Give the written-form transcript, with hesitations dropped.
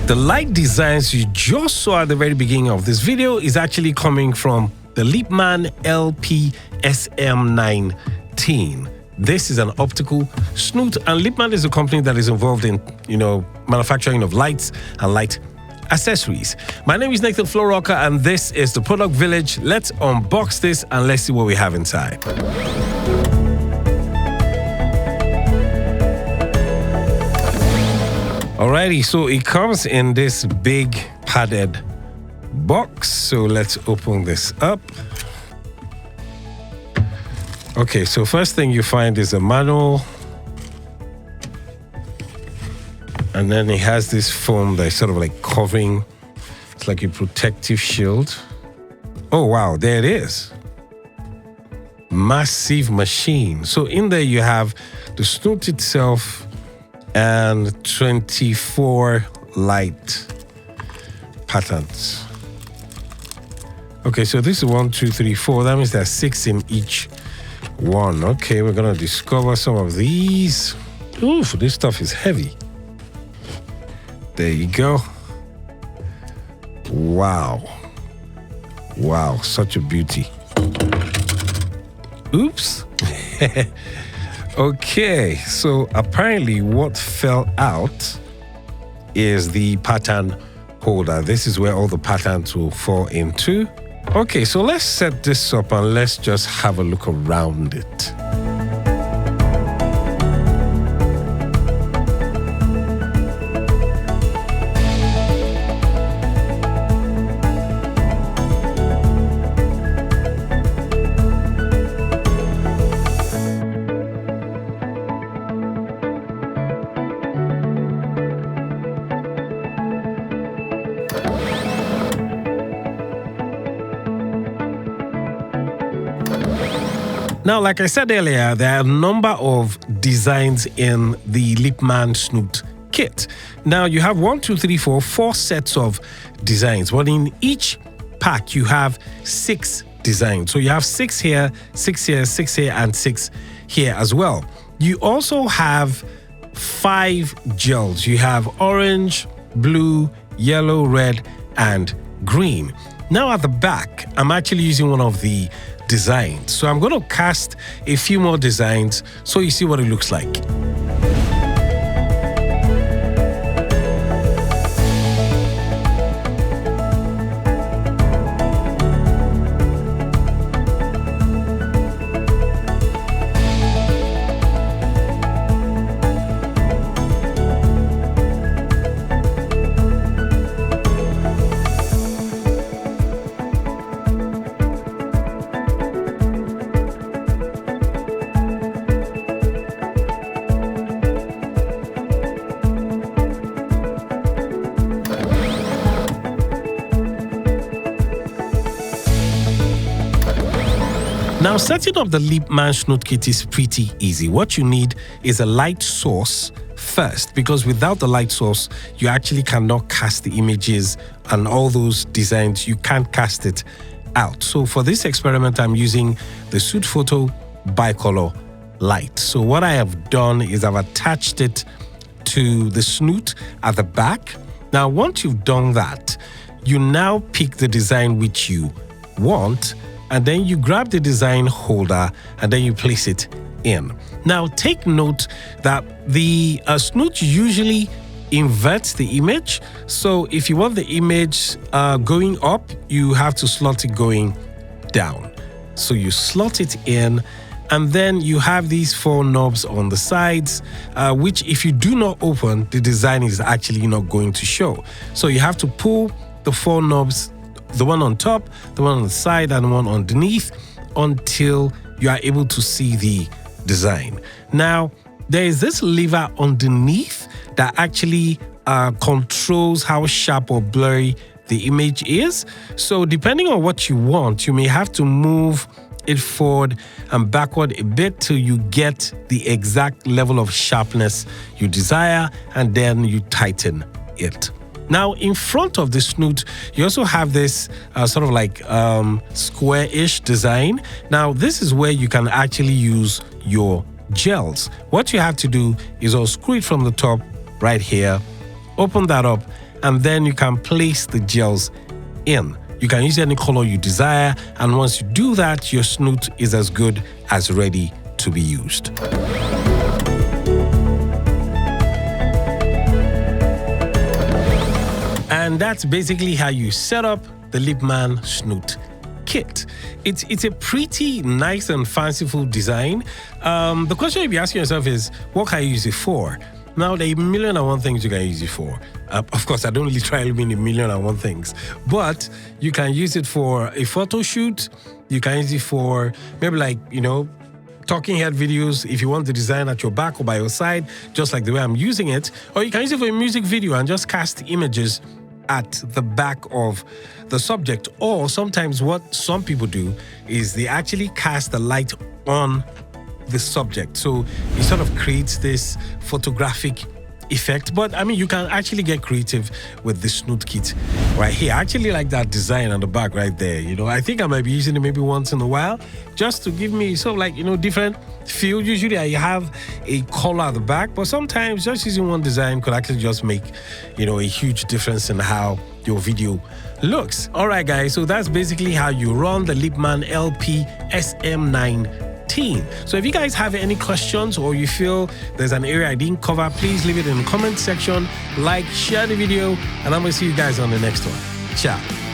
The light designs you just saw at the very beginning of this video is actually coming from the Lippmann LP SM19. This is an optical snoot, and Lippmann is a company that is involved in, manufacturing of lights and light accessories. My name is Nathan Florocker, and this is the Product Village. Let's unbox this and let's see what we have inside. Alrighty, so it comes in this big padded box. So let's open this up. Okay, so first thing you find is a manual. And then it has this foam that's sort of like covering. It's like a protective shield. Oh, wow, there it is. Massive machine. So in there you have the snoot itself and 24 light patterns. Okay, so this is 1, 2, 3, 4. That means there's 6 in each one. Okay, we're gonna discover some of these. Oof, this stuff is heavy. There you go. Wow. Wow, such a beauty. Oops. Okay, so apparently what fell out is the pattern holder. This is where all the patterns will fall into. Okay, so let's set this up and let's just have a look around it. Now, like I said earlier, there are a number of designs in the Lippmann Snoot kit. Now, you have 4 sets of designs. But in each pack, you have 6 designs. So you have 6 here, 6 here, 6 here, and 6 here as well. You also have 5 gels. You have orange, blue, yellow, red, and green. Now, at the back, I'm actually using one of the designs. So I'm going to cast a few more designs so you see what it looks like. Now, setting up the Lippmann Snoot kit is pretty easy. What you need is a light source first, because without the light source, you actually cannot cast the images and all those designs. You can't cast it out. So for this experiment, I'm using the Suit Photo bicolor light. So what I have done is I've attached it to the snoot at the back. Now, once you've done that, you now pick the design which you want, and then you grab the design holder and then you place it in. Now, take note that the snoot usually inverts the image. So if you want the image going up, you have to slot it going down. So you slot it in, and then you have these 4 knobs on the sides, which if you do not open, the design is actually not going to show. So you have to pull the 4 knobs, the one on top, the one on the side, and the one underneath, until you are able to see the design. Now, there is this lever underneath that actually controls how sharp or blurry the image is. So depending on what you want, you may have to move it forward and backward a bit till you get the exact level of sharpness you desire, and then you tighten it. Now, in front of the snoot, you also have this sort of like square-ish design. Now, this is where you can actually use your gels. What you have to do is unscrew it from the top right here, open that up, and then you can place the gels in. You can use any color you desire, and once you do that, your snoot is as good as ready to be used. And that's basically how you set up the Lippmann Snoot kit. It's a pretty nice and fanciful design. The question you'll be asking yourself is, what can you use it for? Now, there are 1,000,001 things you can use it for. Of course, I don't really try to mean 1,000,001 things, but you can use it for a photo shoot. You can use it for maybe like, talking head videos if you want the design at your back or by your side, just like the way I'm using it. Or you can use it for a music video and just cast images at the back of the subject. Or sometimes what some people do is they actually cast the light on the subject, so it sort of creates this photographic effect. But I mean, you can actually get creative with the Snoot kit right here. I actually like that design on the back right there. I think I might be using it maybe once in a while, just to give me sort of like different feel. Usually I have a color at the back, but sometimes just using one design could actually just make a huge difference in how your video looks. All right, guys, so that's basically how you run the Lippmann LP SM19. So if you guys have any questions or you feel there's an area I didn't cover, please leave it in the comment section, like, share the video, and I'm gonna see you guys on the next one. Ciao.